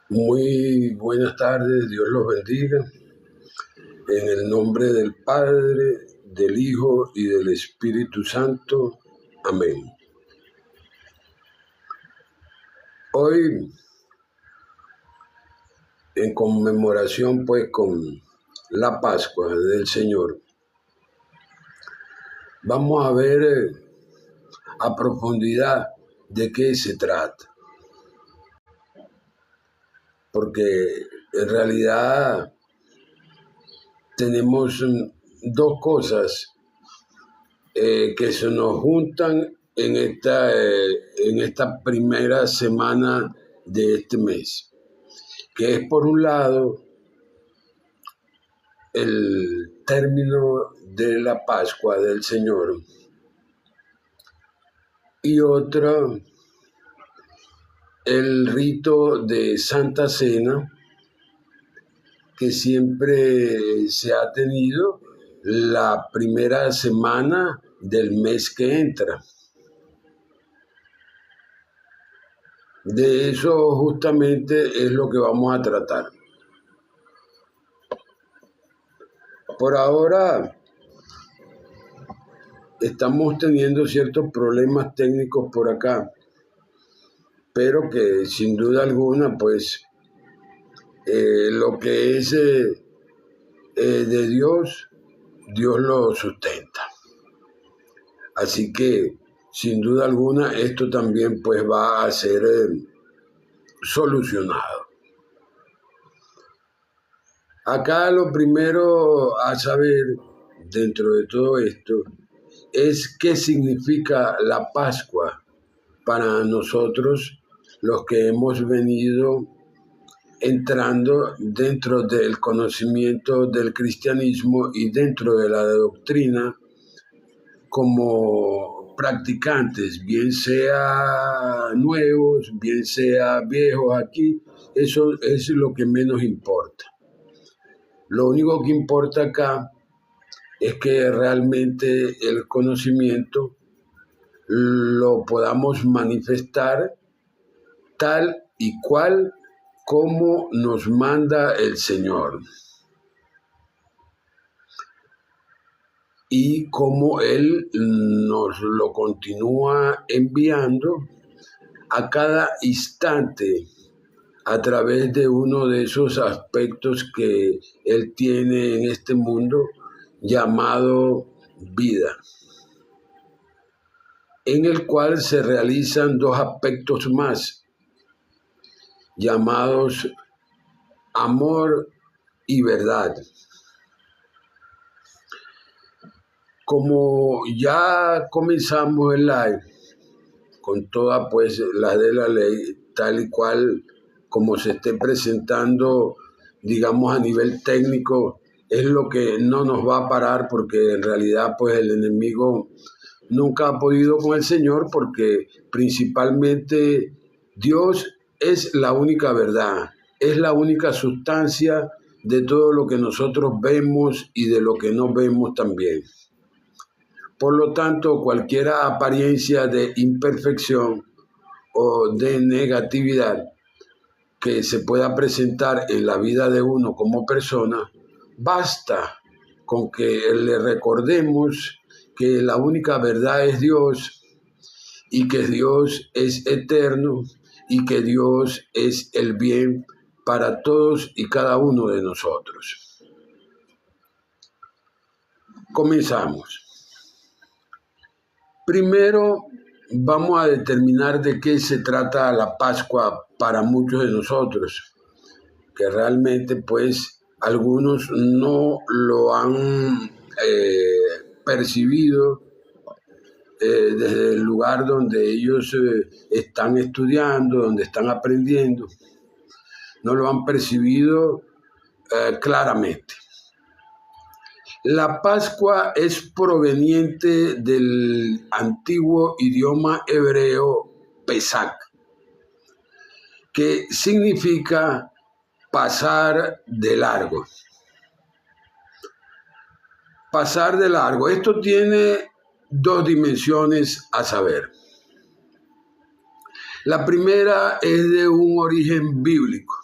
Muy buenas tardes, Dios los bendiga. En el nombre del Padre, del Hijo y del Espíritu Santo. Amén. Hoy, en conmemoración pues con la Pascua del Señor, vamos a ver a profundidad de qué se trata. Porque en realidad tenemos dos cosas que se nos juntan en esta primera semana de este mes, que es por un lado el término de la Pascua del Señor y otro el rito de Santa Cena que siempre se ha tenido la primera semana del mes que entra. De eso justamente es lo que vamos a tratar. Por ahora estamos teniendo ciertos problemas técnicos por acá, pero que sin duda alguna, pues, lo que es de Dios, Dios lo sustenta. Así que, sin duda alguna, esto también pues va a ser solucionado. Acá lo primero a saber dentro de todo esto es qué significa la Pascua para nosotros, los que hemos venido entrando dentro del conocimiento del cristianismo y dentro de la doctrina como practicantes, bien sea nuevos, bien sea viejos aquí, eso es lo que menos importa. Lo único que importa acá es que realmente el conocimiento lo podamos manifestar tal y cual como nos manda el Señor y como Él nos lo continúa enviando a cada instante a través de uno de esos aspectos que Él tiene en este mundo llamado vida, en el cual se realizan dos aspectos más, llamados amor y verdad. Como ya comenzamos el live con toda pues la de la ley, tal y cual como se esté presentando, digamos a nivel técnico, es lo que no nos va a parar, porque en realidad pues el enemigo nunca ha podido con el Señor, porque principalmente Dios es la única verdad, es la única sustancia de todo lo que nosotros vemos y de lo que no vemos también. Por lo tanto, cualquier apariencia de imperfección o de negatividad que se pueda presentar en la vida de uno como persona, basta con que le recordemos que la única verdad es Dios y que Dios es eterno y que Dios es el bien para todos y cada uno de nosotros. Comenzamos. Primero vamos a determinar de qué se trata la Pascua para muchos de nosotros, que realmente pues algunos no lo han percibido desde el lugar donde ellos están estudiando, donde están aprendiendo. No lo han percibido claramente. La Pascua es proveniente del antiguo idioma hebreo Pesach, que significa pasar de largo. Pasar de largo. Esto tiene dos dimensiones a saber. La primera es de un origen bíblico.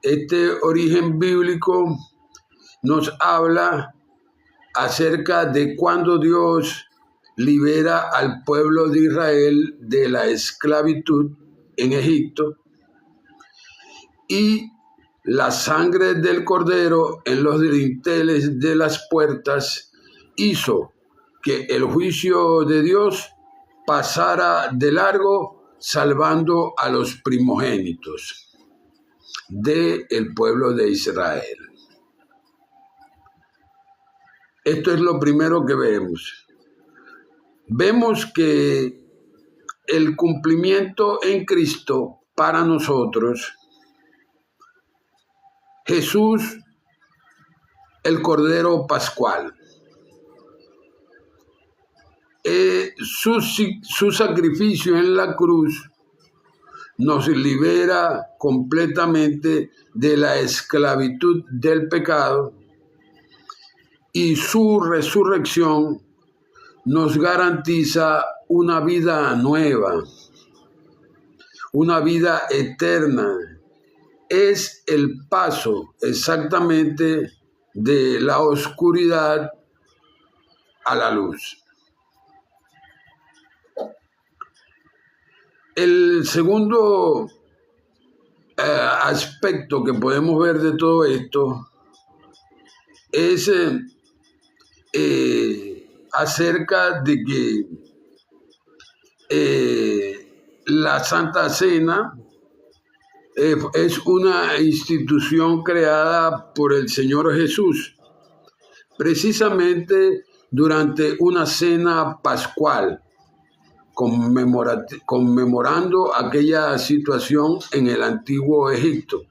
Este origen bíblico nos habla acerca de cuando Dios libera al pueblo de Israel de la esclavitud en Egipto y la sangre del cordero en los dinteles de las puertas hizo que el juicio de Dios pasara de largo, salvando a los primogénitos del pueblo de Israel. Esto es lo primero que vemos. Vemos que el cumplimiento en Cristo para nosotros, Jesús, el Cordero Pascual, su sacrificio en la cruz nos libera completamente de la esclavitud del pecado y su resurrección nos garantiza una vida nueva, una vida eterna. Es el paso exactamente de la oscuridad a la luz. El segundo aspecto que podemos ver de todo esto es acerca de que la Santa Cena es una institución creada por el Señor Jesús, precisamente durante una cena pascual, conmemorando aquella situación en el antiguo Egipto.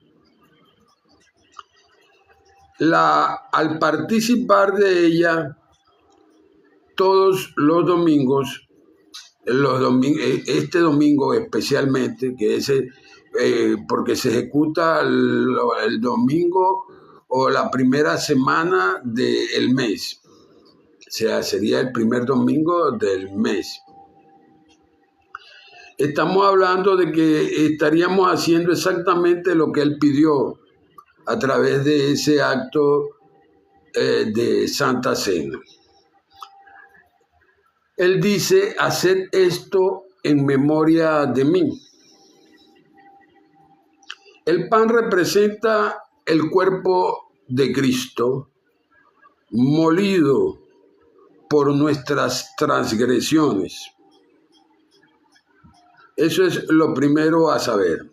Al participar de ella, todos los domingos, este domingo especialmente, que es porque se ejecuta el domingo o la primera semana del mes, o sea, sería el primer domingo del mes. Estamos hablando de que estaríamos haciendo exactamente lo que Él pidió a través de ese acto de Santa Cena. Él dice, haced esto en memoria de mí. El pan representa el cuerpo de Cristo, molido por nuestras transgresiones. Eso es lo primero a saber.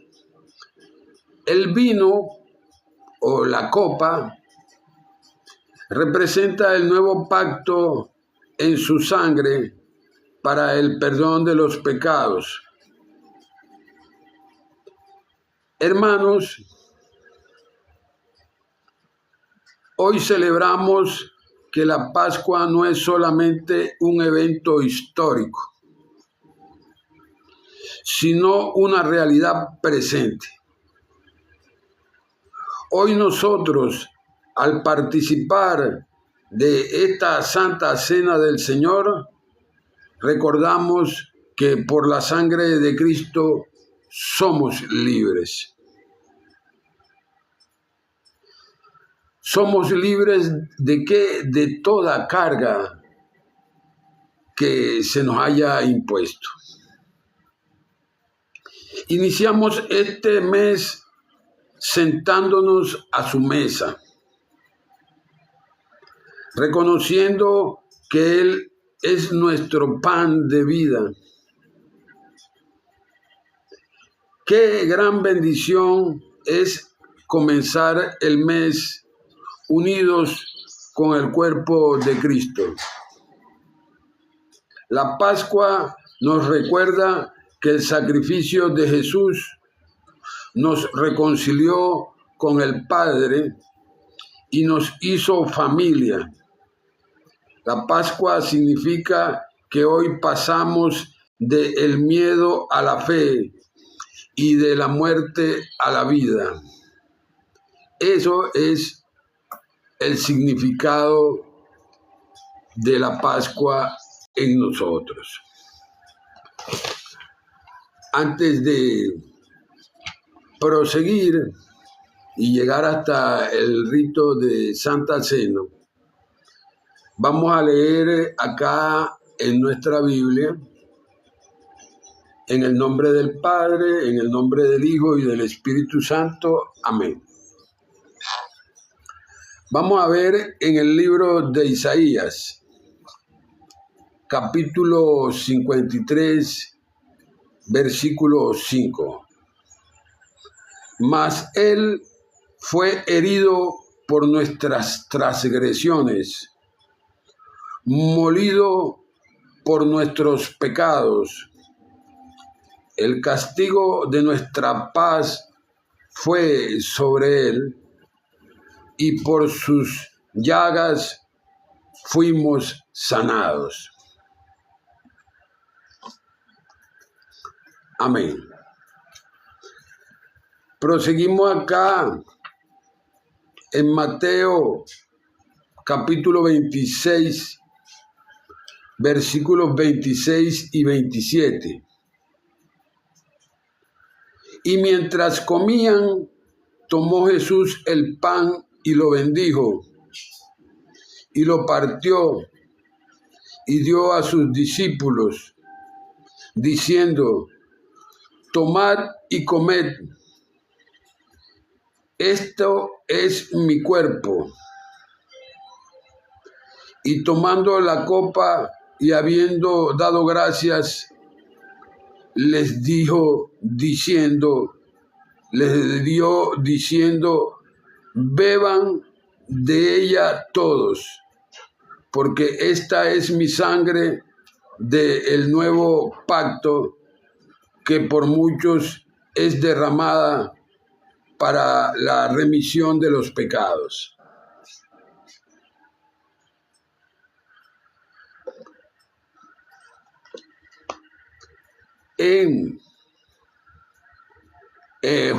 El vino o la copa representa el nuevo pacto en su sangre para el perdón de los pecados. Hermanos, hoy celebramos que la Pascua no es solamente un evento histórico, sino una realidad presente. Hoy nosotros, al participar de esta Santa Cena del Señor, recordamos que por la sangre de Cristo somos libres. Somos libres ¿de qué? De toda carga que se nos haya impuesto. Iniciamos este mes sentándonos a su mesa, reconociendo que Él es nuestro pan de vida. Qué gran bendición es comenzar el mes unidos con el cuerpo de Cristo. La Pascua nos recuerda que el sacrificio de Jesús nos reconcilió con el Padre y nos hizo familia. La Pascua significa que hoy pasamos del miedo a la fe y de la muerte a la vida. Eso es el significado de la Pascua en nosotros. Antes de proseguir y llegar hasta el rito de Santa Cena, vamos a leer acá en nuestra Biblia, en el nombre del Padre, en el nombre del Hijo y del Espíritu Santo. Amén. Vamos a ver en el libro de Isaías, capítulo 53, versículo 5. Mas Él fue herido por nuestras transgresiones, molido por nuestros pecados. El castigo de nuestra paz fue sobre Él, y por sus llagas fuimos sanados. Amén. Proseguimos acá en Mateo capítulo 26, versículos 26 y 27. Y mientras comían, tomó Jesús el pan y lo bendijo, y lo partió, y dio a sus discípulos, diciendo: tomad y comed, esto es mi cuerpo. Y tomando la copa y habiendo dado gracias, les dio diciendo, beban de ella todos, porque esta es mi sangre del nuevo pacto, que por muchos es derramada para la remisión de los pecados. En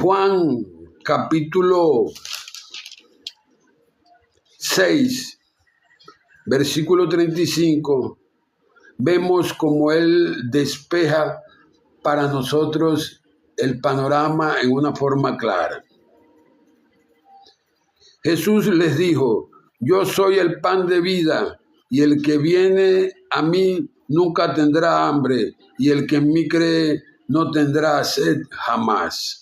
Juan capítulo 6, versículo 35, vemos como Él despeja para nosotros el panorama en una forma clara. Jesús les dijo: yo soy el pan de vida, y el que viene a mí nunca tendrá hambre, y el que en mí cree no tendrá sed jamás.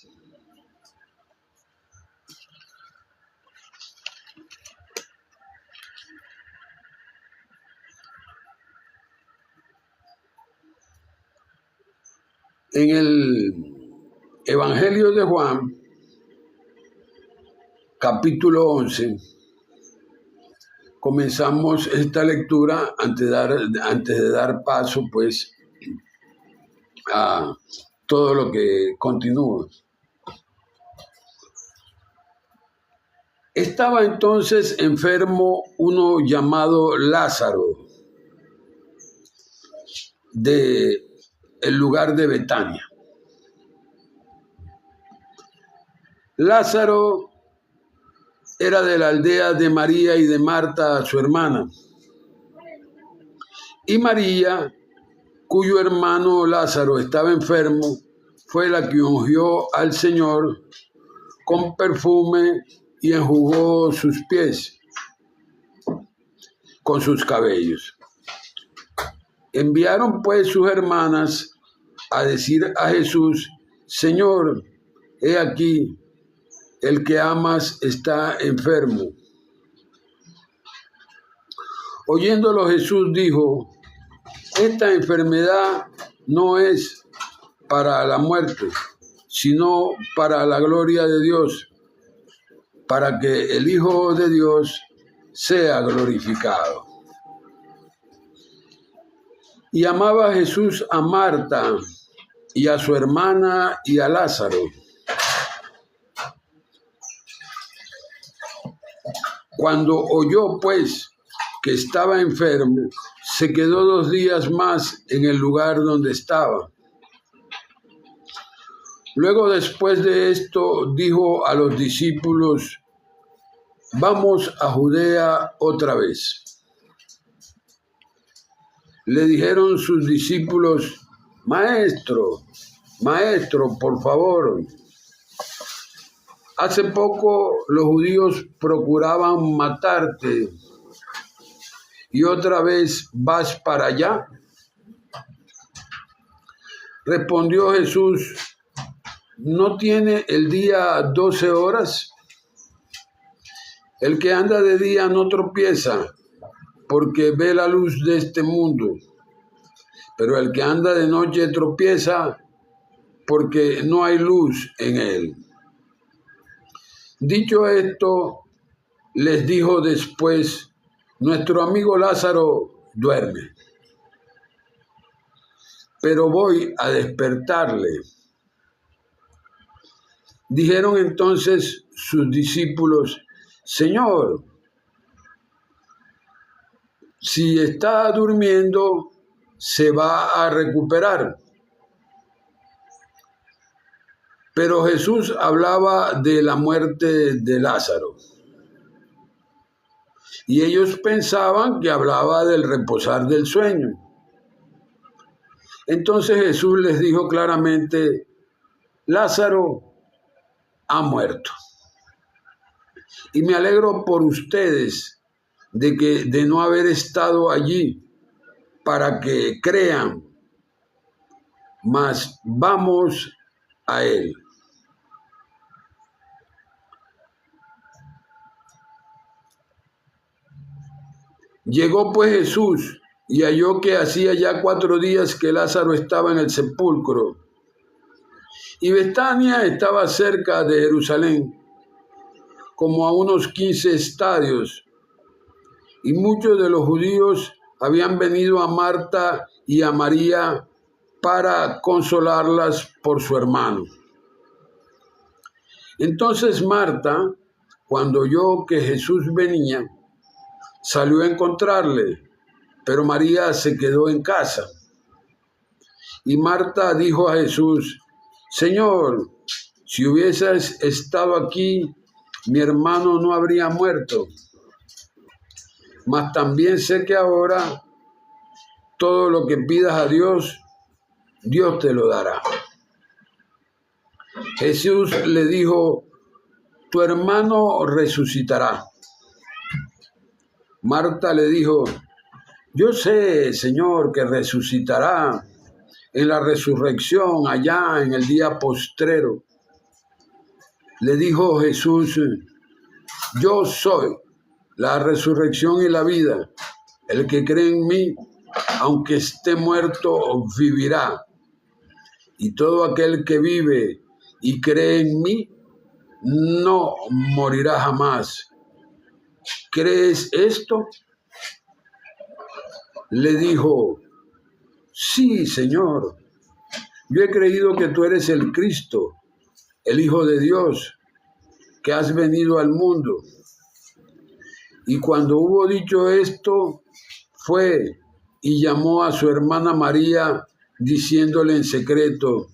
En el Evangelio de Juan, capítulo 11, comenzamos esta lectura antes de dar paso, pues, a todo lo que continúa. Estaba entonces enfermo uno llamado Lázaro, de el lugar de Betania. Lázaro era de la aldea de María y de Marta, su hermana. Y María, cuyo hermano Lázaro estaba enfermo, fue la que ungió al Señor con perfume y enjugó sus pies con sus cabellos. Enviaron pues sus hermanas a decir a Jesús: Señor, he aquí, el que amas está enfermo. Oyéndolo Jesús dijo: esta enfermedad no es para la muerte, sino para la gloria de Dios, para que el Hijo de Dios sea glorificado. Y amaba Jesús a Marta y a su hermana y a Lázaro. Cuando oyó, pues, que estaba enfermo, se quedó 2 días más en el lugar donde estaba. Luego, después de esto, dijo a los discípulos: vamos a Judea otra vez. Le dijeron sus discípulos: Maestro, por favor. Hace poco los judíos procuraban matarte y otra vez vas para allá. Respondió Jesús: ¿no tiene el día 12 horas? El que anda de día no tropieza, porque ve la luz de este mundo. Pero el que anda de noche tropieza, porque no hay luz en él. Dicho esto, les dijo después: nuestro amigo Lázaro duerme, pero voy a despertarle. Dijeron entonces sus discípulos: Señor, si está durmiendo, se va a recuperar. Pero Jesús hablaba de la muerte de Lázaro. Y ellos pensaban que hablaba del reposar del sueño. Entonces Jesús les dijo claramente: Lázaro ha muerto. Y me alegro por ustedes de no haber estado allí para que crean, mas vamos a él. Llegó pues Jesús y halló que hacía ya 4 días que Lázaro estaba en el sepulcro. Y Betania estaba cerca de Jerusalén, como a unos 15 estadios. Y muchos de los judíos habían venido a Marta y a María para consolarlas por su hermano. Entonces Marta, cuando oyó que Jesús venía, salió a encontrarle, pero María se quedó en casa. Y Marta dijo a Jesús: Señor, si hubieses estado aquí, mi hermano no habría muerto. Mas también sé que ahora todo lo que pidas a Dios, Dios te lo dará. Jesús le dijo: tu hermano resucitará. Marta le dijo: yo sé, Señor, que resucitará en la resurrección allá en el día postrero. Le dijo Jesús: yo soy la resurrección y la vida. El que cree en mí, aunque esté muerto, vivirá. Y todo aquel que vive y cree en mí, no morirá jamás. ¿Crees esto? Le dijo: sí, Señor. Yo he creído que tú eres el Cristo, el Hijo de Dios, que has venido al mundo. Y cuando hubo dicho esto, fue y llamó a su hermana María, diciéndole en secreto: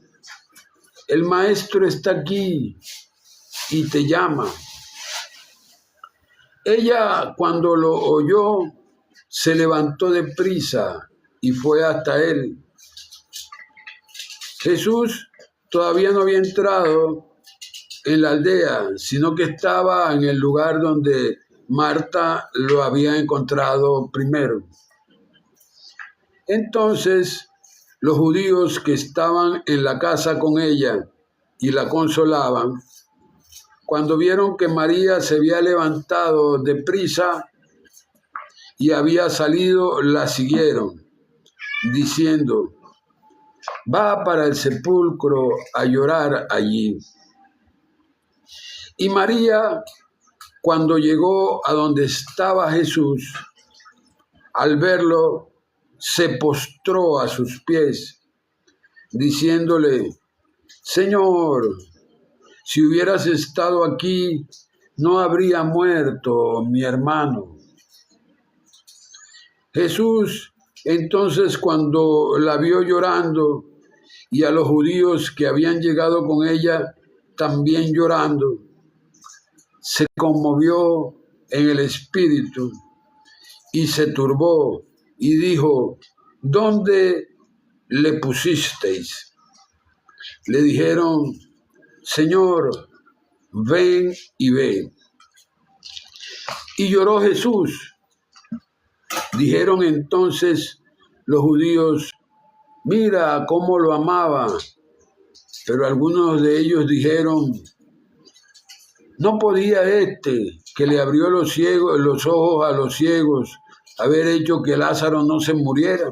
el Maestro está aquí y te llama. Ella, cuando lo oyó, se levantó deprisa y fue hasta él. Jesús todavía no había entrado en la aldea, sino que estaba en el lugar donde Marta lo había encontrado primero. Entonces, los judíos que estaban en la casa con ella y la consolaban, cuando vieron que María se había levantado deprisa y había salido, la siguieron, diciendo: va para el sepulcro a llorar allí. Y María, cuando llegó a donde estaba Jesús, al verlo, se postró a sus pies, diciéndole: Señor, si hubieras estado aquí, no habría muerto mi hermano. Jesús, entonces, cuando la vio llorando, y a los judíos que habían llegado con ella también llorando, se conmovió en el espíritu y se turbó y dijo: ¿Dónde le pusisteis? Le dijeron: Señor, ven y ve. Y lloró Jesús. Dijeron entonces los judíos: mira cómo lo amaba. Pero algunos de ellos dijeron: ¿no podía que le abrió los ojos a los ciegos, haber hecho que Lázaro no se muriera?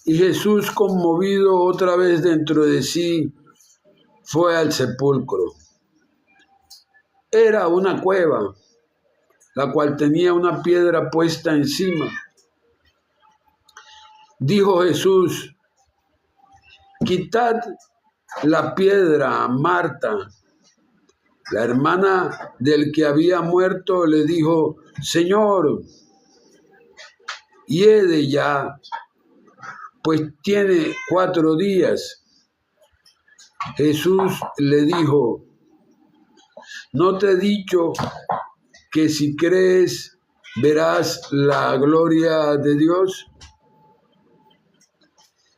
Y Jesús, conmovido otra vez dentro de sí, fue al sepulcro. Era una cueva, la cual tenía una piedra puesta encima. Dijo Jesús: quitad la piedra. Marta, la hermana del que había muerto, le dijo: Señor, hiede ya, pues tiene 4 días. Jesús le dijo: ¿no te he dicho que si crees verás la gloria de Dios?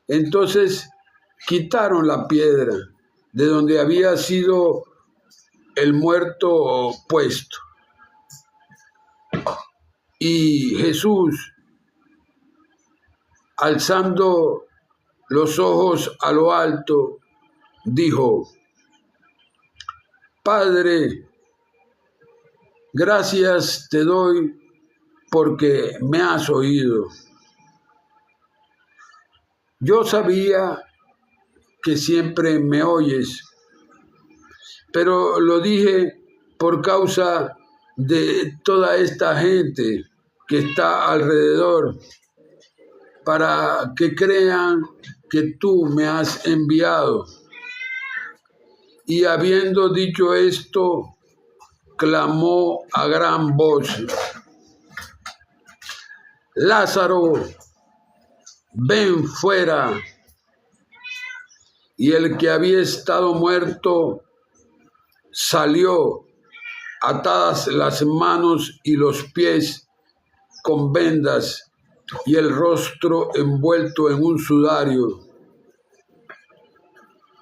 Entonces quitaron la piedra de donde había sido el muerto puesto. Y Jesús, alzando los ojos a lo alto, dijo: Padre, gracias te doy porque me has oído. Yo sabía que siempre me oyes, pero lo dije por causa de toda esta gente que está alrededor, para que crean que tú me has enviado. Y habiendo dicho esto, clamó a gran voz: Lázaro, ven fuera. Y el que había estado muerto salió, atadas las manos y los pies con vendas y el rostro envuelto en un sudario.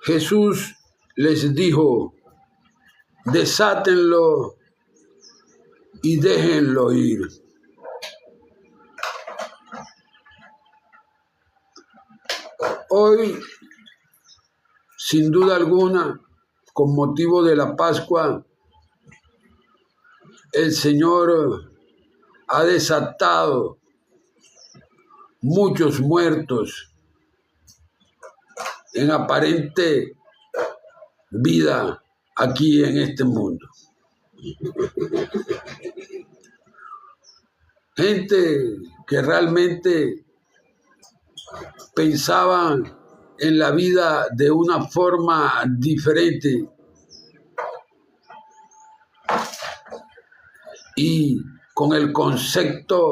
Jesús les dijo: desátenlo y déjenlo ir. Hoy, sin duda alguna, con motivo de la Pascua, el Señor ha desatado muchos muertos en aparente vida aquí en este mundo. Gente que realmente pensaban en la vida de una forma diferente y con el concepto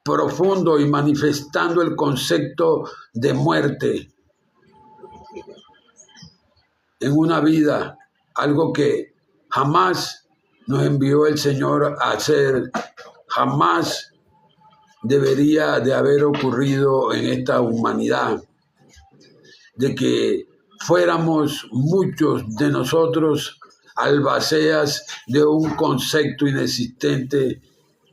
profundo y manifestando el concepto de muerte en una vida, algo que jamás nos envió el Señor a hacer, jamás debería de haber ocurrido en esta humanidad, de que fuéramos muchos de nosotros albaceas de un concepto inexistente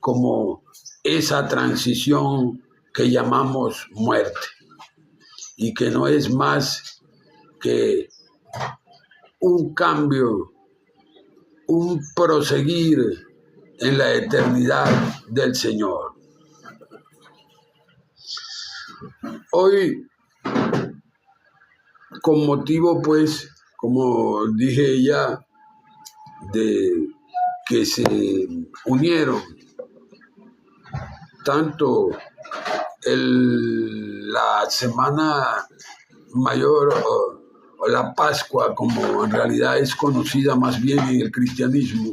como esa transición que llamamos muerte, y que no es más que un cambio, un proseguir en la eternidad del Señor. Hoy, con motivo, pues, como dije ya, de que se unieron tanto la Semana Mayor o la Pascua, como en realidad es conocida más bien en el cristianismo,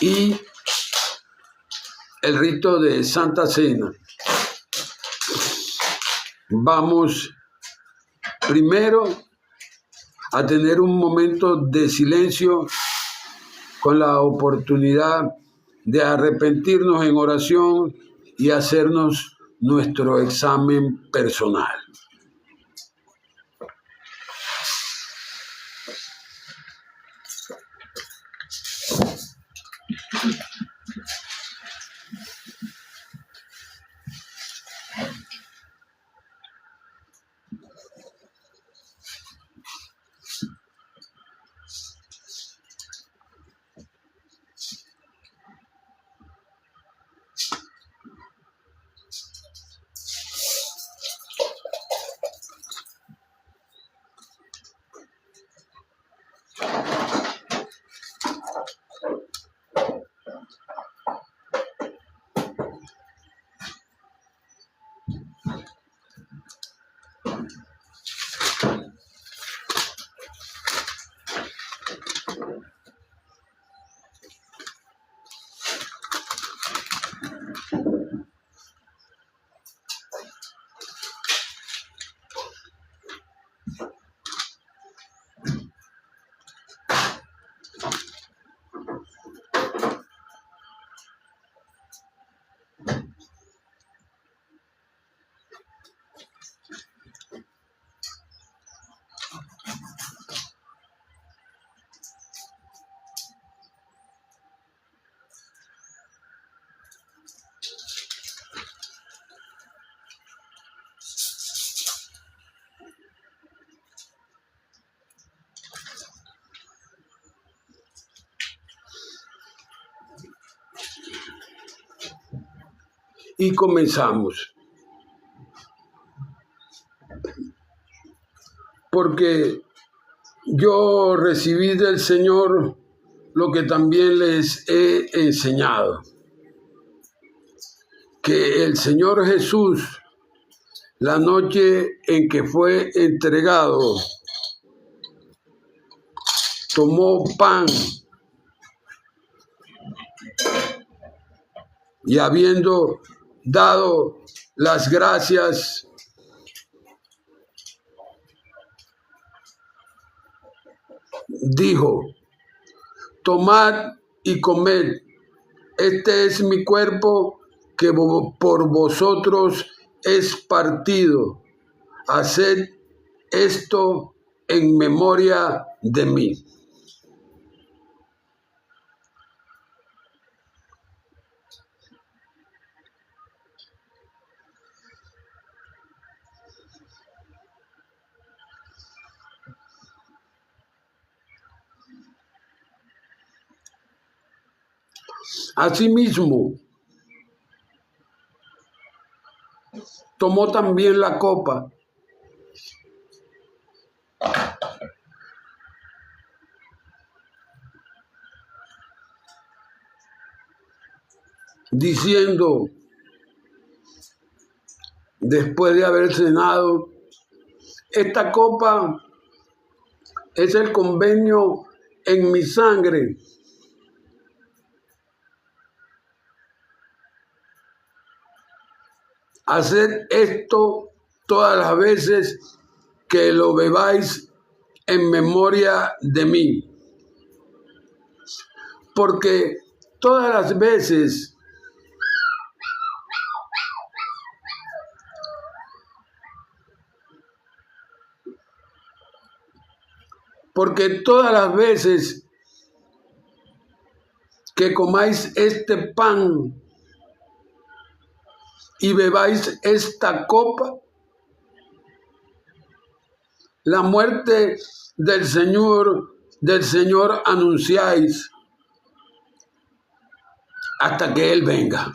y el rito de Santa Cena. Vamos primero a tener un momento de silencio con la oportunidad de arrepentirnos en oración y hacernos nuestro examen personal. Y comenzamos. Porque yo recibí del Señor lo que también les he enseñado, que el Señor Jesús, la noche en que fue entregado, tomó pan y habiendo dado las gracias, dijo: tomad y comed, este es mi cuerpo que por vosotros es partido, haced esto en memoria de mí. Asimismo, tomó también la copa, diciendo, después de haber cenado: esta copa es el convenio en mi sangre. Haced esto todas las veces que lo bebáis en memoria de mí. Porque todas las veces que comáis este pan y bebáis esta copa, la muerte del Señor anunciáis hasta que Él venga.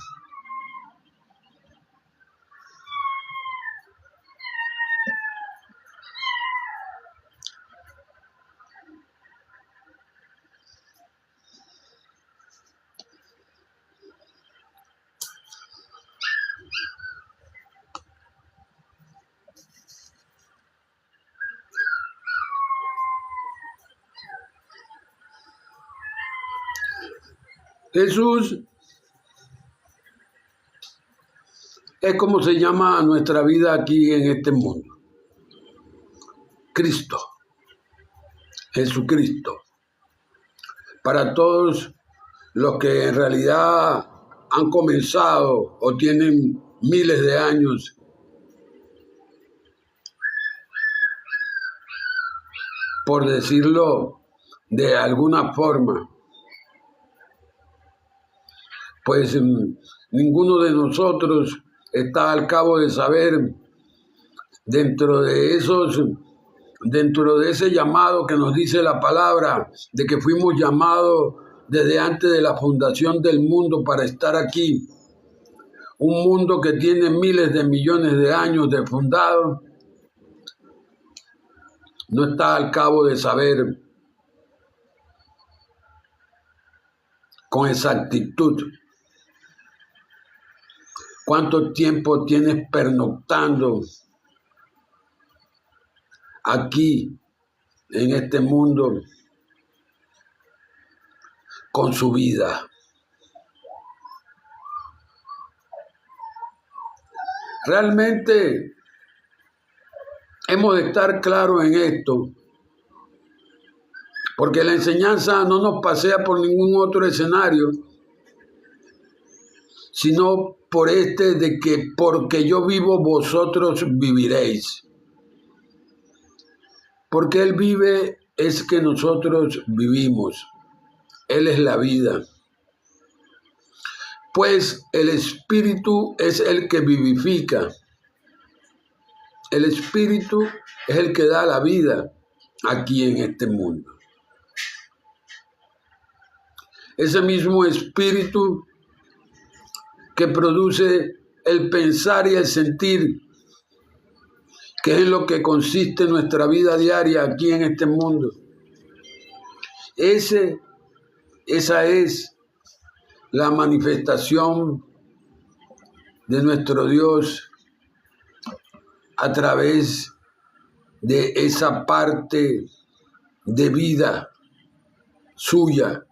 Jesús es como se llama nuestra vida aquí en este mundo. Cristo, Jesucristo. Para todos los que en realidad han comenzado o tienen miles de años, por decirlo de alguna forma, pues ninguno de nosotros está al cabo de saber dentro de ese llamado que nos dice la palabra, de que fuimos llamados desde antes de la fundación del mundo para estar aquí. Un mundo que tiene miles de millones de años de fundado, no está al cabo de saber con exactitud cuánto tiempo tienes pernoctando aquí en este mundo con su vida. Realmente hemos de estar claros en esto, porque la enseñanza no nos pasea por ningún otro escenario, sino por este de que porque yo vivo, vosotros viviréis. Porque Él vive es que nosotros vivimos. Él es la vida. Pues el Espíritu es el que vivifica. El Espíritu es el que da la vida aquí en este mundo. Ese mismo Espíritu que produce el pensar y el sentir, que es en lo que consiste nuestra vida diaria aquí en este mundo. Esa es la manifestación de nuestro Dios a través de esa parte de vida suya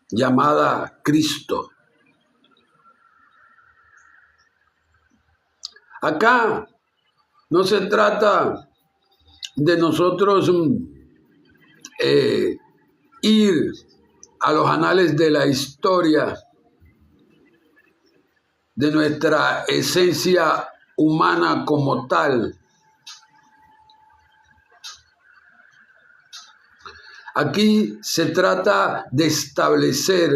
llamada Cristo. Acá no se trata de nosotros ir a los anales de la historia de nuestra esencia humana como tal. Aquí se trata de establecer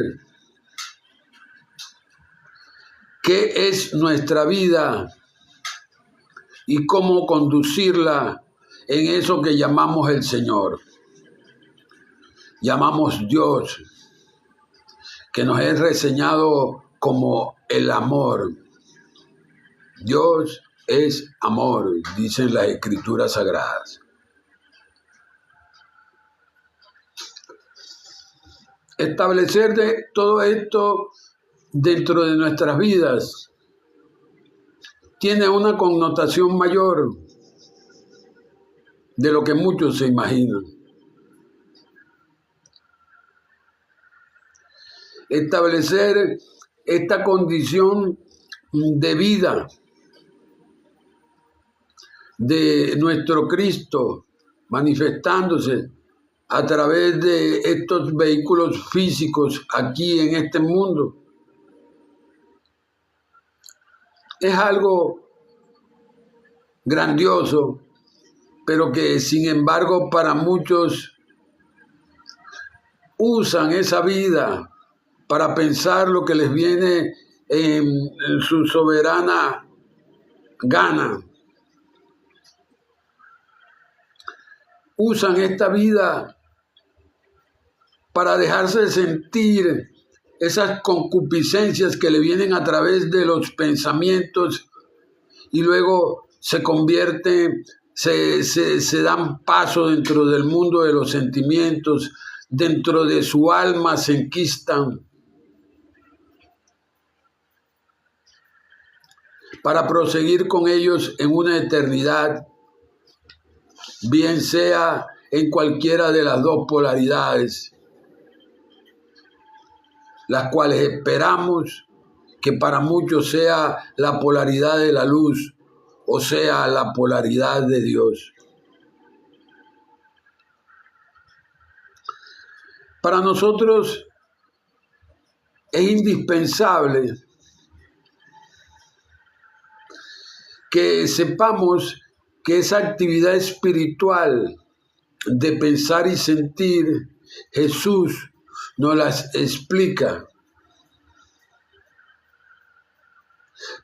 qué es nuestra vida y cómo conducirla en eso que llamamos el Señor. Llamamos Dios, que nos es reseñado como el amor. Dios es amor, dicen las Escrituras Sagradas. Establecer de todo esto dentro de nuestras vidas tiene una connotación mayor de lo que muchos se imaginan. Establecer esta condición de vida de nuestro Cristo manifestándose a través de estos vehículos físicos aquí en este mundo. Es algo grandioso, pero que sin embargo para muchos usan esa vida para pensar lo que les viene en su soberana gana. Usan esta vida para dejarse sentir esas concupiscencias que le vienen a través de los pensamientos y luego se convierten, se dan paso dentro del mundo de los sentimientos, dentro de su alma se enquistan para proseguir con ellos en una eternidad, bien sea en cualquiera de las dos polaridades. las cuales esperamos que para muchos sea la polaridad de la luz, o sea, la polaridad de Dios. Para nosotros es indispensable que sepamos que esa actividad espiritual de pensar y sentir, Jesús nos las explica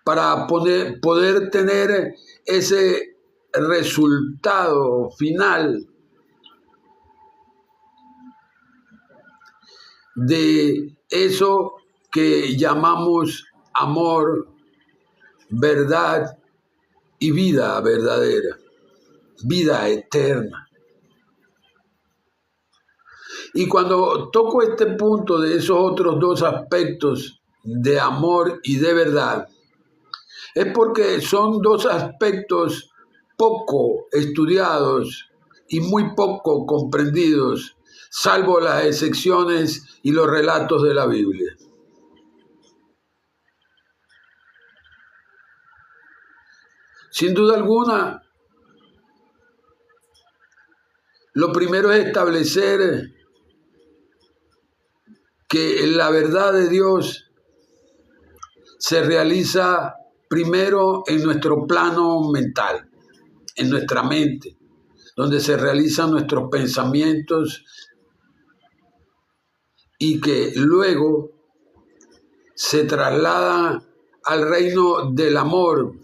para poder tener ese resultado final de eso que llamamos amor, verdad y vida verdadera, vida eterna. Y cuando toco este punto de esos otros dos aspectos de amor y de verdad, es porque son dos aspectos poco estudiados y muy poco comprendidos, salvo las excepciones y los relatos de la Biblia. Sin duda alguna, lo primero es establecer que la verdad de Dios se realiza primero en nuestro plano mental, en nuestra mente, donde se realizan nuestros pensamientos y que luego se trasladan al reino del amor.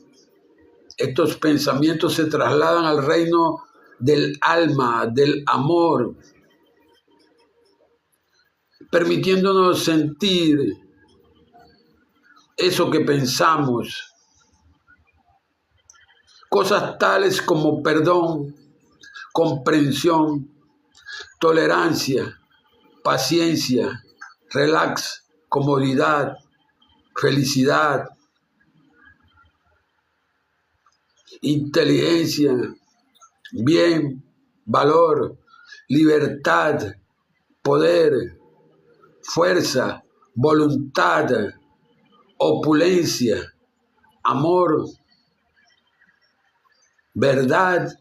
Estos pensamientos se trasladan al reino del alma, del amor, permitiéndonos sentir eso que pensamos. Cosas tales como perdón, comprensión, tolerancia, paciencia, relax, comodidad, felicidad, inteligencia, bien, valor, libertad, poder, fuerza, voluntad, opulencia, amor, verdad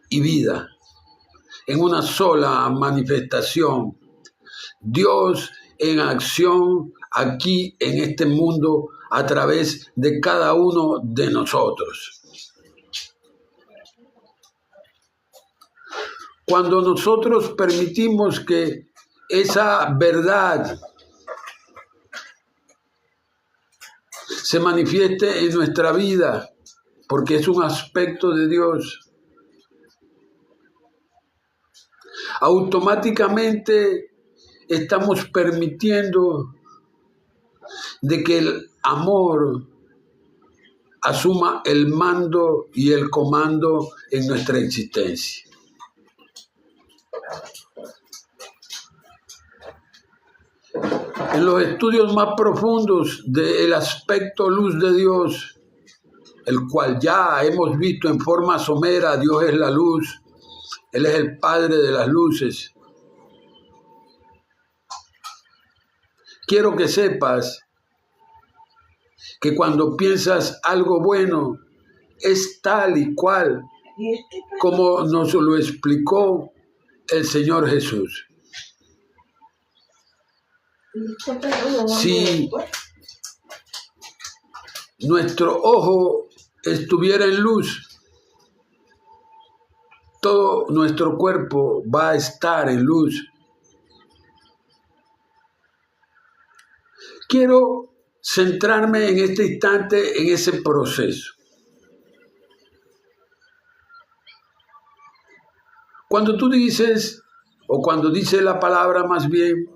y vida, en una sola manifestación. Dios en acción aquí en este mundo a través de cada uno de nosotros. Cuando nosotros permitimos que esa verdad se manifieste en nuestra vida, porque es un aspecto de Dios, automáticamente estamos permitiendo de que el amor asuma el mando y el comando en nuestra existencia. En los estudios más profundos del aspecto luz de Dios, el cual ya hemos visto en forma somera, Dios es la luz, Él es el Padre de las luces. Quiero que sepas que cuando piensas algo bueno, es tal y cual como nos lo explicó el Señor Jesús. Si nuestro ojo estuviera en luz, todo nuestro cuerpo va a estar en luz. Quiero centrarme en este instante en ese proceso. Cuando tú dices, o cuando dice la palabra más bien,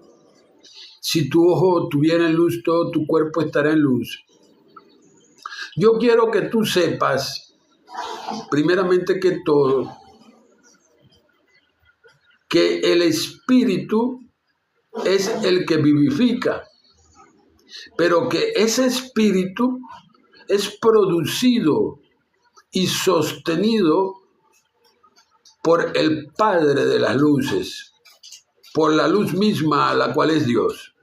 si tu ojo tuviera en luz, todo tu cuerpo estará en luz. Yo quiero que tú sepas, primeramente que todo, que el espíritu es el que vivifica, pero que ese espíritu es producido y sostenido por el Padre de las luces, por la luz misma, la cual es Dios.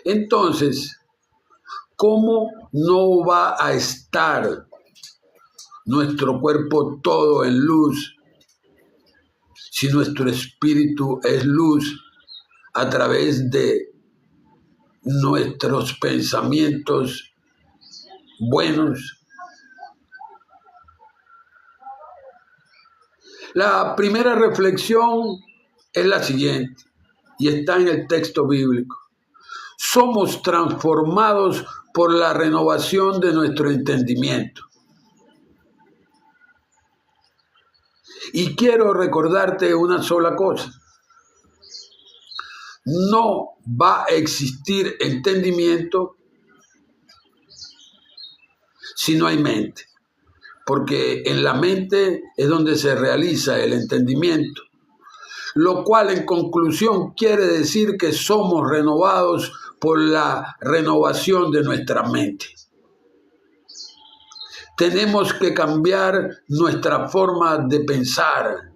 Entonces, ¿cómo no va a estar nuestro cuerpo todo en luz si nuestro espíritu es luz a través de nuestros pensamientos buenos? La primera reflexión es la siguiente, y está en el texto bíblico. Somos transformados por la renovación de nuestro entendimiento. Y quiero recordarte una sola cosa. No va a existir entendimiento si no hay mente, porque en la mente es donde se realiza el entendimiento, lo cual en conclusión quiere decir que somos renovados por la renovación de nuestra mente. Tenemos que cambiar nuestra forma de pensar.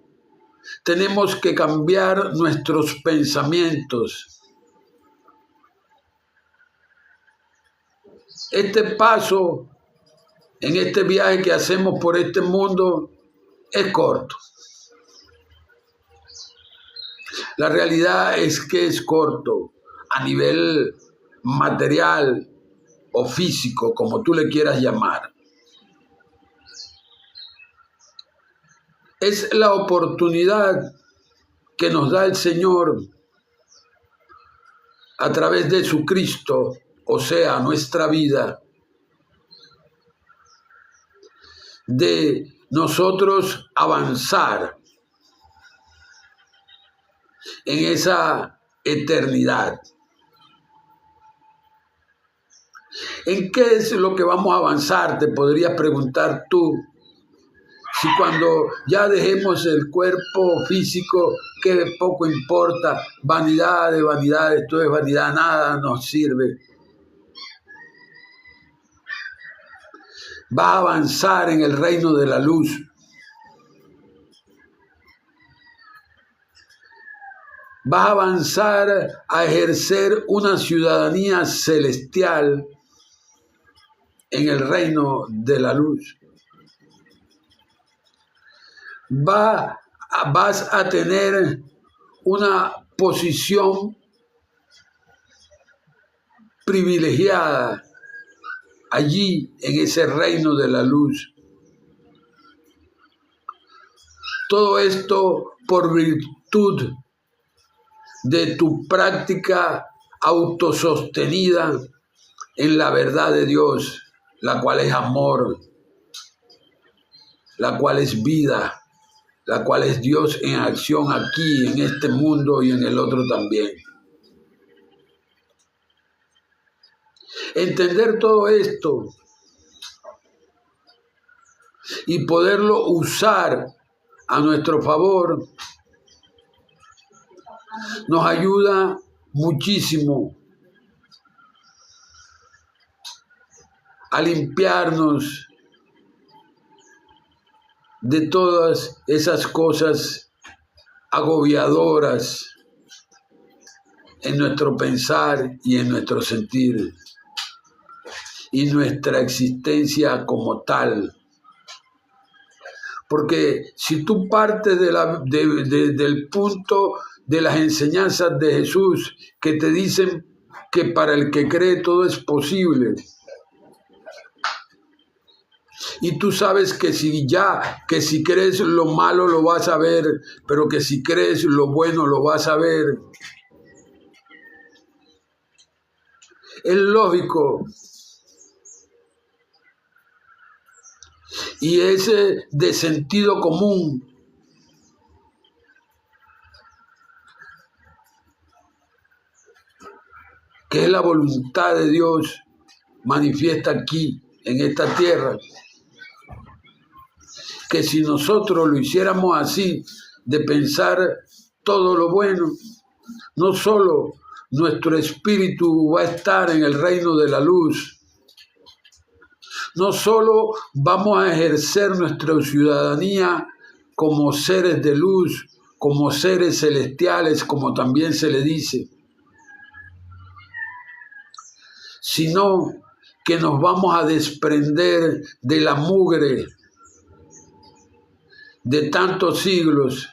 Tenemos que cambiar nuestros pensamientos. Este paso en este viaje que hacemos por este mundo es corto. La realidad es que es corto a nivel material o físico, como tú le quieras llamar. Es la oportunidad que nos da el Señor a través de su Cristo, o sea, nuestra vida, de nosotros avanzar en esa eternidad. ¿En qué es lo que vamos a avanzar? Te podrías preguntar tú. Si cuando ya dejemos el cuerpo físico, que poco importa, vanidad de vanidades, todo es vanidad, nada nos sirve. Va a avanzar en el reino de la luz. Va a avanzar a ejercer una ciudadanía celestial en el reino de la luz. Vas a tener una posición privilegiada allí en ese reino de la luz. Todo esto por virtud de tu práctica autosostenida en la verdad de Dios, la cual es amor, la cual es vida, la cual es Dios en acción aquí, en este mundo y en el otro también. Entender todo esto y poderlo usar a nuestro favor nos ayuda muchísimo a limpiarnos de todas esas cosas agobiadoras en nuestro pensar y en nuestro sentir y nuestra existencia como tal. Porque si tú partes del punto de las enseñanzas de Jesús que te dicen que para el que cree todo es posible, y tú sabes que si crees lo malo lo vas a ver, pero que si crees lo bueno lo vas a ver, es lógico. Y es de sentido común que es la voluntad de Dios manifiesta aquí en esta tierra, que si nosotros lo hiciéramos así, de pensar todo lo bueno, no solo nuestro espíritu va a estar en el reino de la luz, no solo vamos a ejercer nuestra ciudadanía como seres de luz, como seres celestiales, como también se le dice, sino que nos vamos a desprender de la mugre de tantos siglos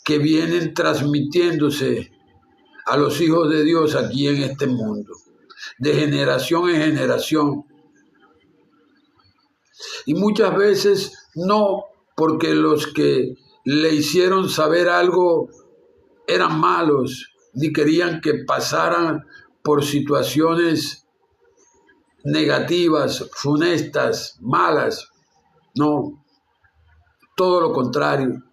que vienen transmitiéndose a los hijos de Dios aquí en este mundo, de generación en generación. Y muchas veces no porque los que le hicieron saber algo eran malos, ni querían que pasaran por situaciones negativas, funestas, malas. No, todo lo contrario.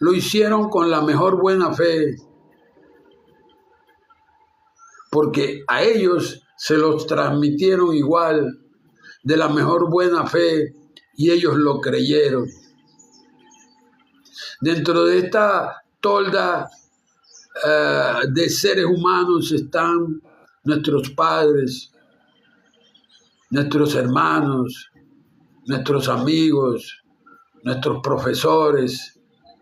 Lo hicieron con la mejor buena fe, porque a ellos se los transmitieron igual, de la mejor buena fe, y ellos lo creyeron. Dentro de esta tolda de seres humanos están nuestros padres, nuestros hermanos, nuestros amigos, nuestros profesores,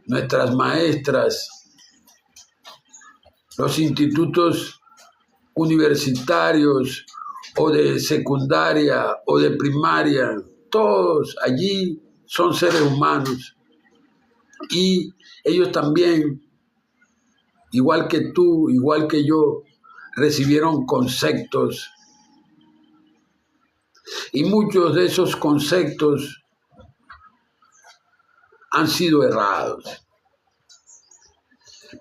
nuestras maestras, los institutos universitarios o de secundaria o de primaria, todos allí son seres humanos y ellos también, igual que tú, igual que yo, recibieron conceptos y muchos de esos conceptos han sido errados,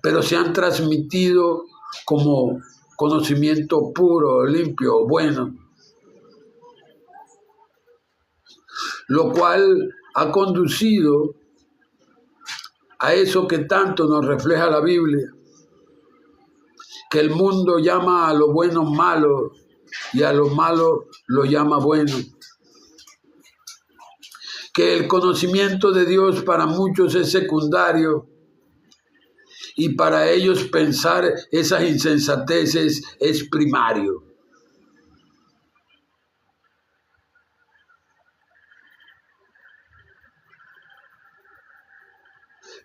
pero se han transmitido como conocimiento puro, limpio, bueno, lo cual ha conducido a eso que tanto nos refleja la Biblia, que el mundo llama a lo bueno malo y a lo malo lo llama bueno, que el conocimiento de Dios para muchos es secundario y para ellos pensar esas insensateces es primario.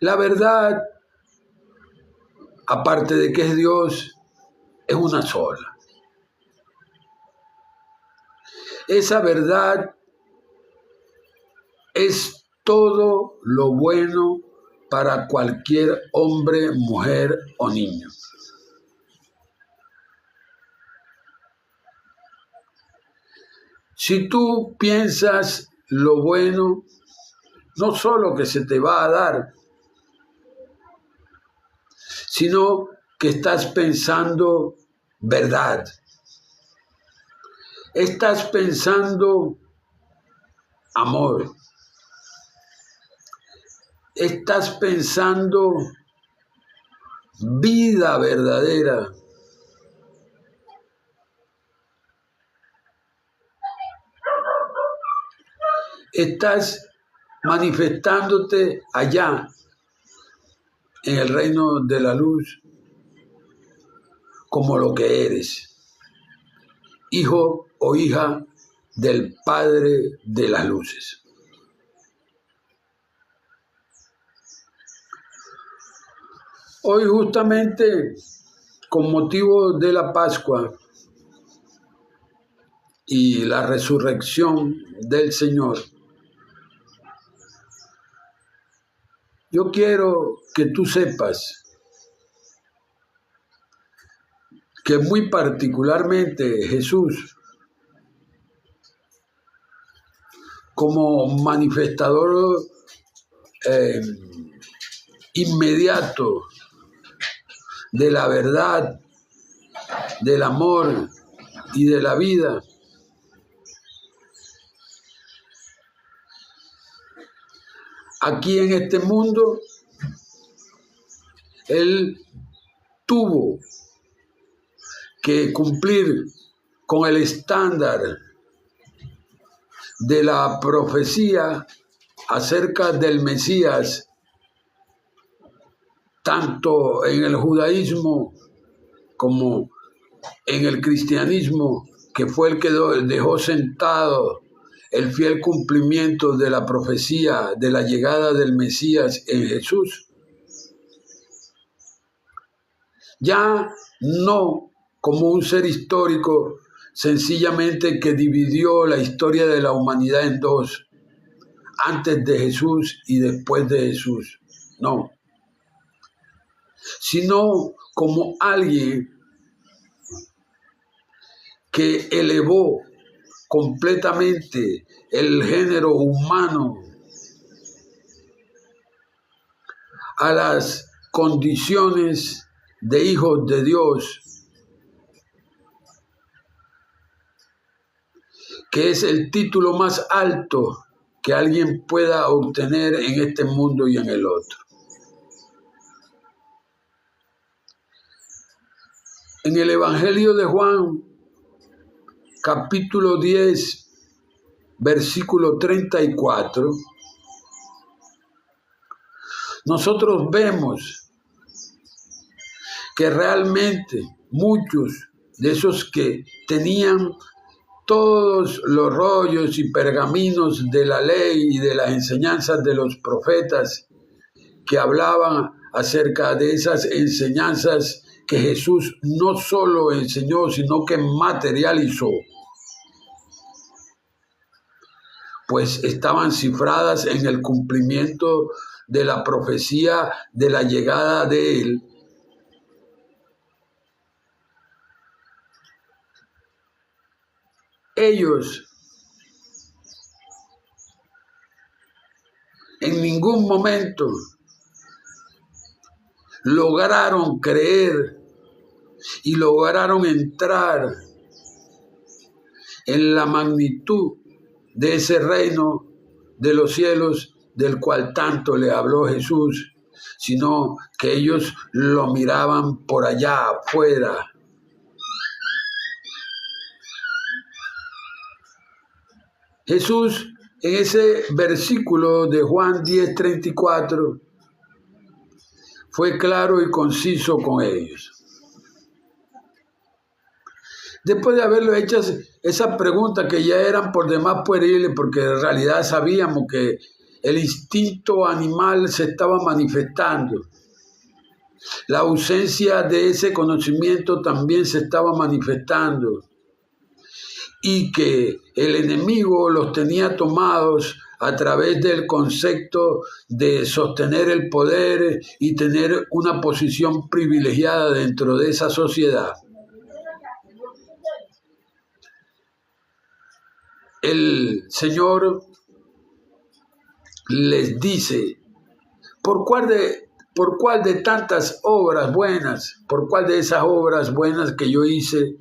La verdad, aparte de que es Dios, es una sola. Esa verdad es todo lo bueno para cualquier hombre, mujer o niño. Si tú piensas lo bueno, no solo que se te va a dar, sino que estás pensando verdad. Estás pensando amor. Estás pensando vida verdadera. Estás manifestándote allá, en el reino de la luz, como lo que eres, hijo o hija del Padre de las luces. Hoy justamente, con motivo de la Pascua y la resurrección del Señor, yo quiero que tú sepas que muy particularmente Jesús, como manifestador inmediato de la verdad, del amor y de la vida, aquí en este mundo, Él tuvo que cumplir con el estándar de la profecía acerca del Mesías, tanto en el judaísmo como en el cristianismo, que fue el que dejó sentado el fiel cumplimiento de la profecía de la llegada del Mesías en Jesús. Ya no como un ser histórico sencillamente que dividió la historia de la humanidad en dos, antes de Jesús y después de Jesús. No, sino como alguien que elevó completamente el género humano a las condiciones de hijos de Dios, que es el título más alto que alguien pueda obtener en este mundo y en el otro. En el Evangelio de Juan, capítulo 10, versículo 34, nosotros vemos que realmente muchos de esos que tenían todos los rollos y pergaminos de la ley y de las enseñanzas de los profetas que hablaban acerca de esas enseñanzas que Jesús no solo enseñó, sino que materializó, pues estaban cifradas en el cumplimiento de la profecía de la llegada de Él. Ellos en ningún momento lograron creer y lograron entrar en la magnitud de ese reino de los cielos del cual tanto le habló Jesús, sino que ellos lo miraban por allá afuera. Jesús, en ese versículo de Juan 10:34, fue claro y conciso con ellos. Después de haberlo hecho esas preguntas que ya eran por demás pueriles, porque en realidad sabíamos que el instinto animal se estaba manifestando, la ausencia de ese conocimiento también se estaba manifestando, y que el enemigo los tenía tomados a través del concepto de sostener el poder y tener una posición privilegiada dentro de esa sociedad. El Señor les dice, ¿por cuál de tantas obras buenas, por cuál de esas obras buenas que yo hice,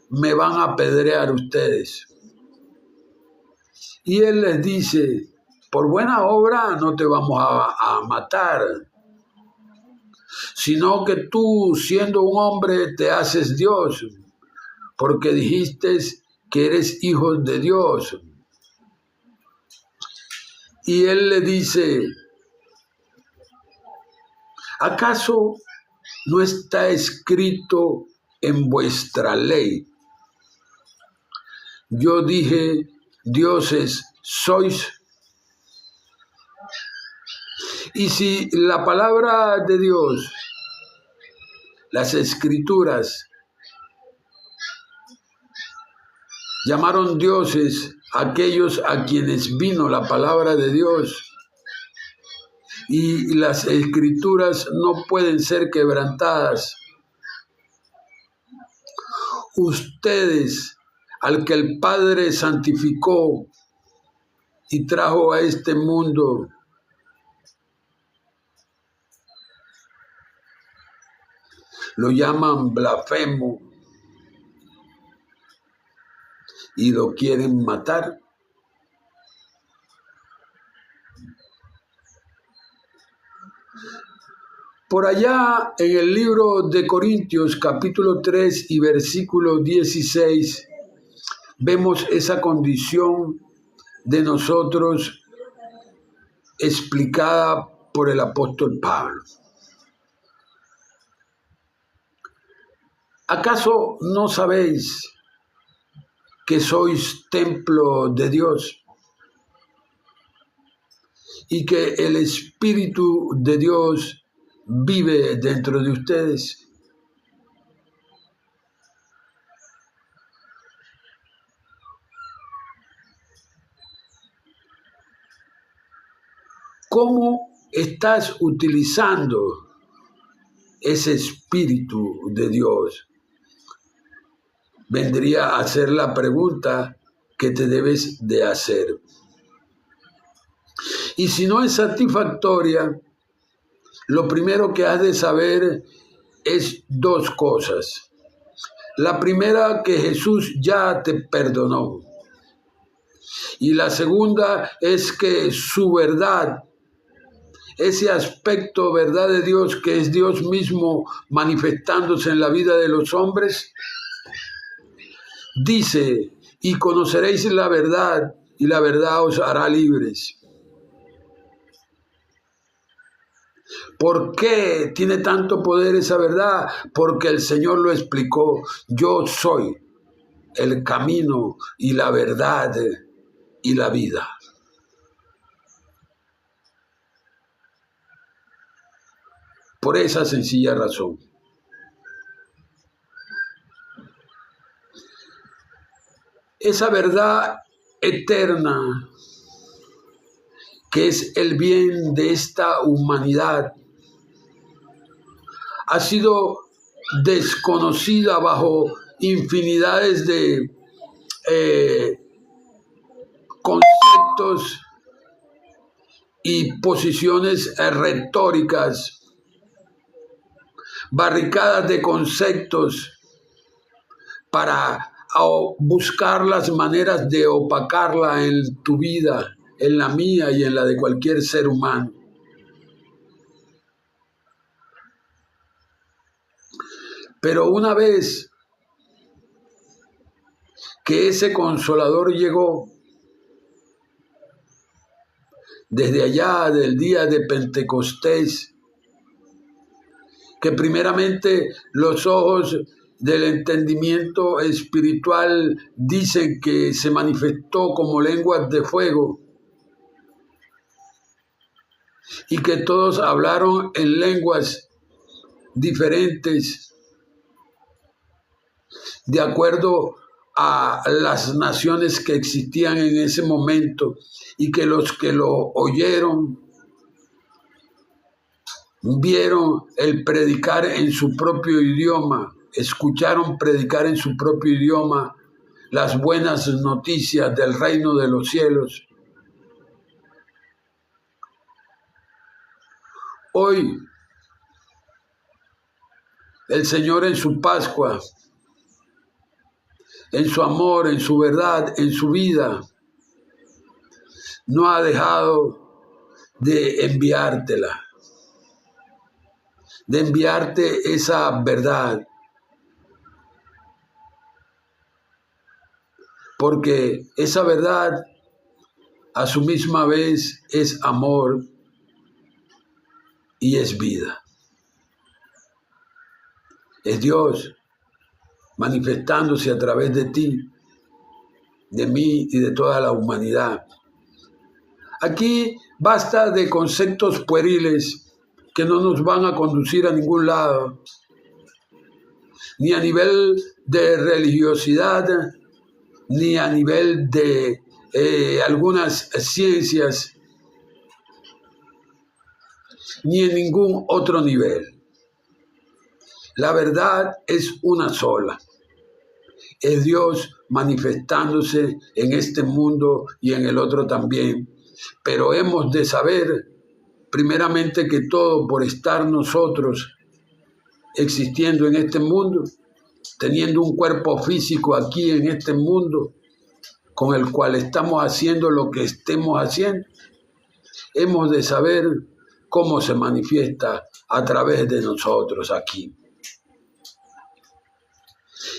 me van a apedrear ustedes? Y Él les dice, por buena obra no te vamos a matar, sino que tú, siendo un hombre, te haces Dios, porque dijiste que eres hijo de Dios. Y Él le dice, ¿acaso no está escrito en vuestra ley? Yo dije, dioses sois. Y si la palabra de Dios, las escrituras, llamaron dioses aquellos a quienes vino la palabra de Dios, y las escrituras no pueden ser quebrantadas, ustedes, al que el Padre santificó y trajo a este mundo, lo llaman blasfemo y lo quieren matar. Por allá en el libro de Corintios, capítulo 3 y versículo 16, vemos esa condición de nosotros explicada por el apóstol Pablo. ¿Acaso no sabéis que sois templo de Dios y que el Espíritu de Dios vive dentro de ustedes? ¿Cómo estás utilizando ese Espíritu de Dios? Vendría a ser la pregunta que te debes de hacer. Y si no es satisfactoria, lo primero que has de saber es dos cosas. La primera, que Jesús ya te perdonó. Y la segunda es que su verdad, ese aspecto verdad de Dios, que es Dios mismo manifestándose en la vida de los hombres, dice: y conoceréis la verdad, y la verdad os hará libres. ¿Por qué tiene tanto poder esa verdad? Porque el Señor lo explicó: yo soy el camino y la verdad y la vida. Por esa sencilla razón. Esa verdad eterna, que es el bien de esta humanidad, ha sido desconocida bajo infinidades de conceptos y posiciones retóricas, barricadas de conceptos para buscar las maneras de opacarla en tu vida, en la mía y en la de cualquier ser humano. Pero una vez que ese Consolador llegó, desde allá del día de Pentecostés, que primeramente los ojos del entendimiento espiritual dicen que se manifestó como lenguas de fuego y que todos hablaron en lenguas diferentes de acuerdo a las naciones que existían en ese momento, y que los que lo oyeron vieron el predicar en su propio idioma, escucharon predicar en su propio idioma las buenas noticias del reino de los cielos. Hoy, el Señor en su Pascua, en su amor, en su verdad, en su vida, no ha dejado de enviártela, de enviarte esa verdad. Porque esa verdad a su misma vez es amor y es vida. Es Dios manifestándose a través de ti, de mí y de toda la humanidad. Aquí basta de conceptos pueriles que no nos van a conducir a ningún lado, ni a nivel de religiosidad, ni a nivel de algunas ciencias, ni en ningún otro nivel. La verdad es una sola. Es Dios manifestándose en este mundo y en el otro también. Pero hemos de saber, primeramente que todo, por estar nosotros existiendo en este mundo, teniendo un cuerpo físico aquí en este mundo, con el cual estamos haciendo lo que estemos haciendo, hemos de saber cómo se manifiesta a través de nosotros aquí.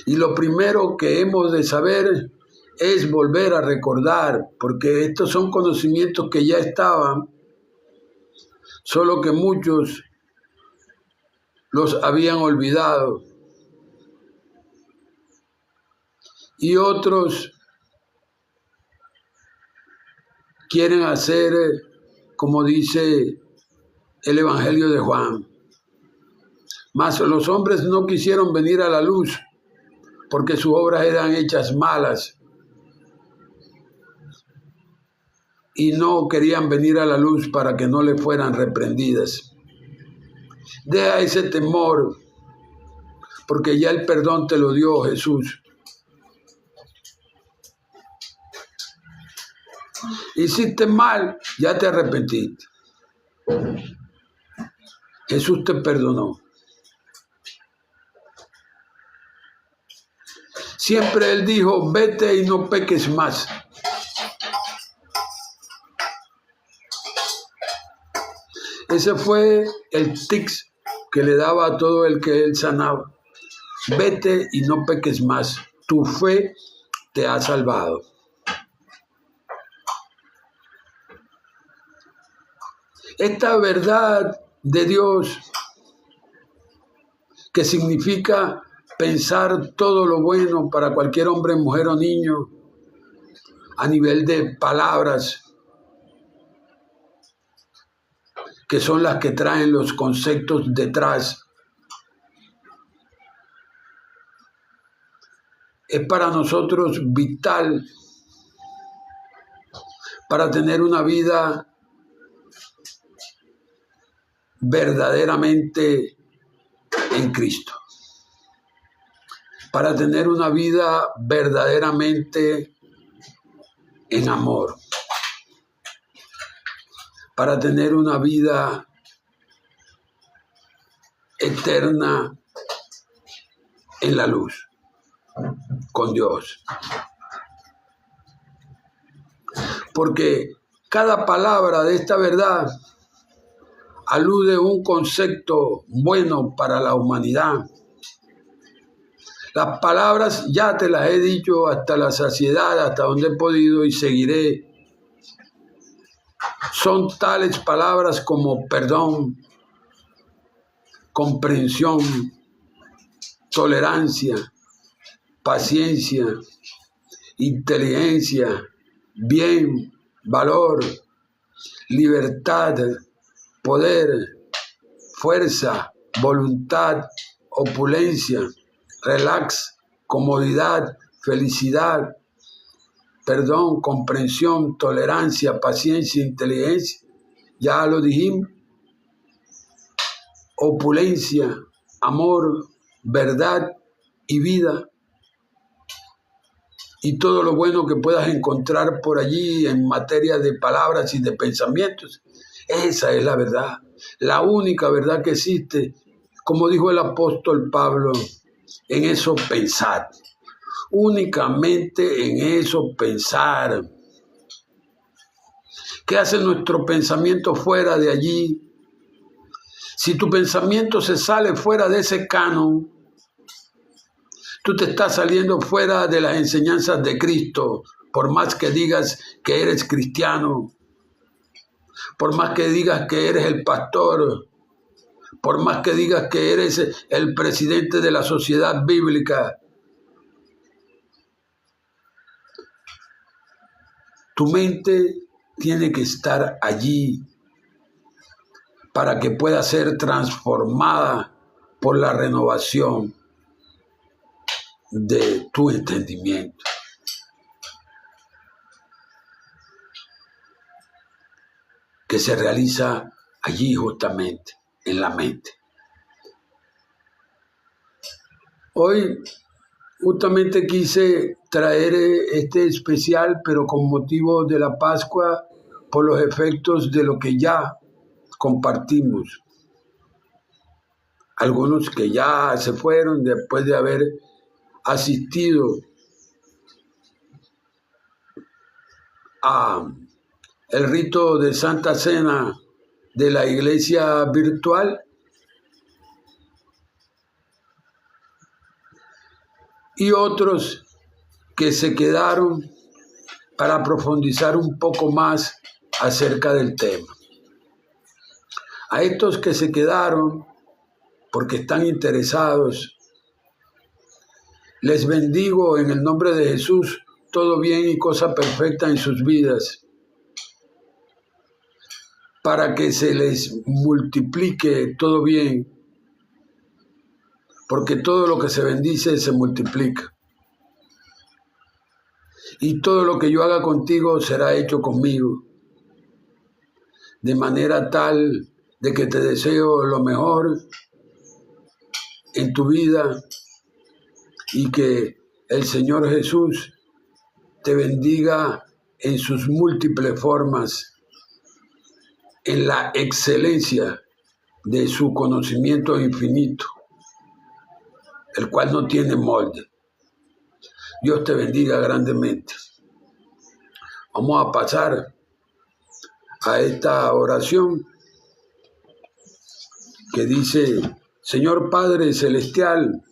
Y lo primero que hemos de saber es volver a recordar, porque estos son conocimientos que ya estaban, solo que muchos los habían olvidado y otros quieren hacer como dice el Evangelio de Juan. Mas los hombres no quisieron venir a la luz porque sus obras eran hechas malas. y no querían venir a la luz para que no le fueran reprendidas. Deja ese temor, porque ya el perdón te lo dio Jesús. Hiciste mal, ya te arrepentiste. Jesús te perdonó. Siempre Él dijo, vete y no peques más. Ese fue el tics que le daba a todo el que Él sanaba. Vete y no peques más. Tu fe te ha salvado. Esta verdad de Dios, que significa pensar todo lo bueno para cualquier hombre, mujer o niño, a nivel de palabras, que son las que traen los conceptos detrás, es para nosotros vital para tener una vida verdaderamente en Cristo, para tener una vida verdaderamente en amor, para tener una vida eterna en la luz, con Dios. Porque cada palabra de esta verdad alude a un concepto bueno para la humanidad. Las palabras ya te las he dicho hasta la saciedad, hasta donde he podido y seguiré. Son tales palabras como perdón, comprensión, tolerancia, paciencia, inteligencia, bien, valor, libertad, poder, fuerza, voluntad, opulencia, relax, comodidad, felicidad, perdón, comprensión, tolerancia, paciencia, inteligencia. Ya lo dijimos. Opulencia, amor, verdad y vida. Y todo lo bueno que puedas encontrar por allí en materia de palabras y de pensamientos. Esa es la verdad, la única verdad que existe. Como dijo el apóstol Pablo, en eso pensar. Únicamente en eso pensar. ¿Qué hace nuestro pensamiento fuera de allí? Si tu pensamiento se sale fuera de ese canon, tú te estás saliendo fuera de las enseñanzas de Cristo, por más que digas que eres cristiano, por más que digas que eres el pastor, por más que digas que eres el presidente de la sociedad bíblica. Tu mente tiene que estar allí para que pueda ser transformada por la renovación de tu entendimiento. Que se realiza allí justamente, en la mente. Hoy justamente quise traer este especial, pero con motivo de la Pascua, por los efectos de lo que ya compartimos. Algunos que ya se fueron después de haber asistido a el rito de Santa Cena de la iglesia virtual, y otros que se quedaron para profundizar un poco más acerca del tema. A estos que se quedaron porque están interesados, les bendigo en el nombre de Jesús todo bien y cosa perfecta en sus vidas, para que se les multiplique todo bien, porque todo lo que se bendice se multiplica. Y todo lo que yo haga contigo será hecho conmigo. de manera tal de que te deseo lo mejor en tu vida y que el Señor Jesús te bendiga en sus múltiples formas, en la excelencia de su conocimiento infinito, el cual no tiene molde. Dios te bendiga grandemente. Vamos a pasar a esta oración que dice: Señor Padre Celestial,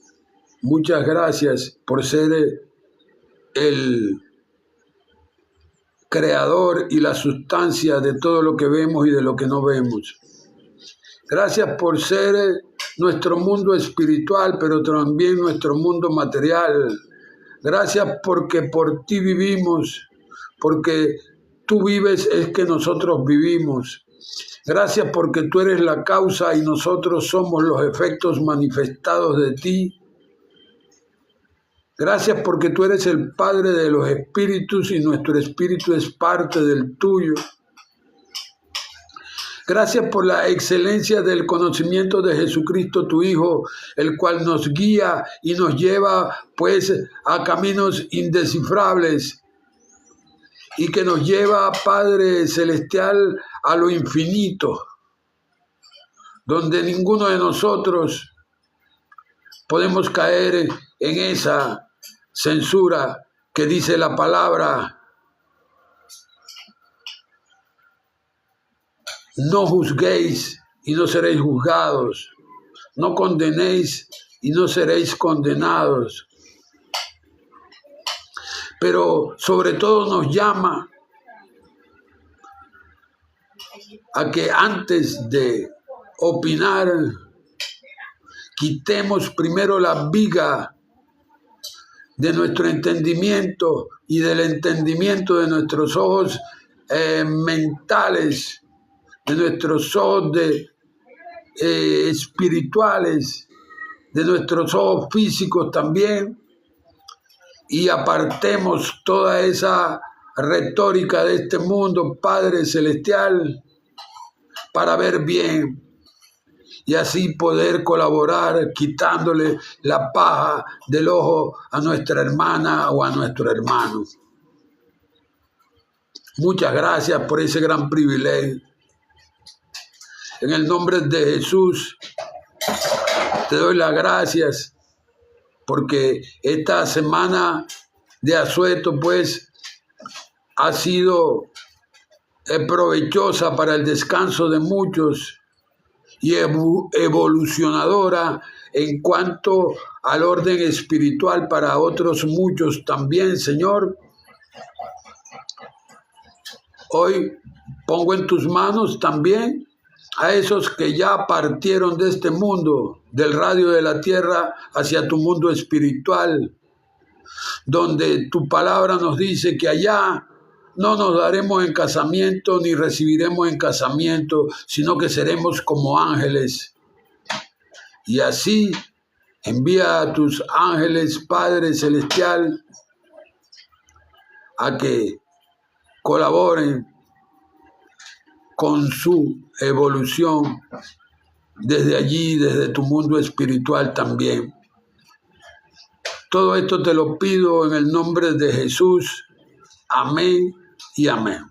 muchas gracias por ser el creador y la sustancia de todo lo que vemos y de lo que no vemos. Gracias por ser nuestro mundo espiritual, pero también nuestro mundo material. Gracias porque por ti vivimos, porque tú vives es que nosotros vivimos. Gracias porque tú eres la causa y nosotros somos los efectos manifestados de ti. Gracias porque tú eres el Padre de los espíritus y nuestro espíritu es parte del tuyo. Gracias por la excelencia del conocimiento de Jesucristo, tu Hijo, el cual nos guía y nos lleva, pues, a caminos indescifrables y que nos lleva, Padre Celestial, a lo infinito, donde ninguno de nosotros podemos caer en esa censura que dice la palabra: no juzguéis y no seréis juzgados, no condenéis y no seréis condenados. Pero sobre todo nos llama a que antes de opinar, quitemos primero la viga de nuestro entendimiento y del entendimiento de nuestros ojos mentales, de nuestros ojos espirituales, de nuestros ojos físicos también, y apartemos toda esa retórica de este mundo, Padre Celestial, para ver bien y así poder colaborar quitándole la paja del ojo a nuestra hermana o a nuestro hermano. Muchas gracias por ese gran privilegio. En el nombre de Jesús te doy las gracias porque esta semana de asueto, pues, ha sido provechosa para el descanso de muchos y evolucionadora en cuanto al orden espiritual para otros muchos también, Señor. Hoy pongo en tus manos también a esos que ya partieron de este mundo, del radio de la tierra, hacia tu mundo espiritual, donde tu palabra nos dice que allá no nos daremos en casamiento ni recibiremos en casamiento, sino que seremos como ángeles. Y así envía a tus ángeles, Padre Celestial, a que colaboren con su evolución desde allí, desde tu mundo espiritual también. Todo esto te lo pido en el nombre de Jesús. Amén y amén.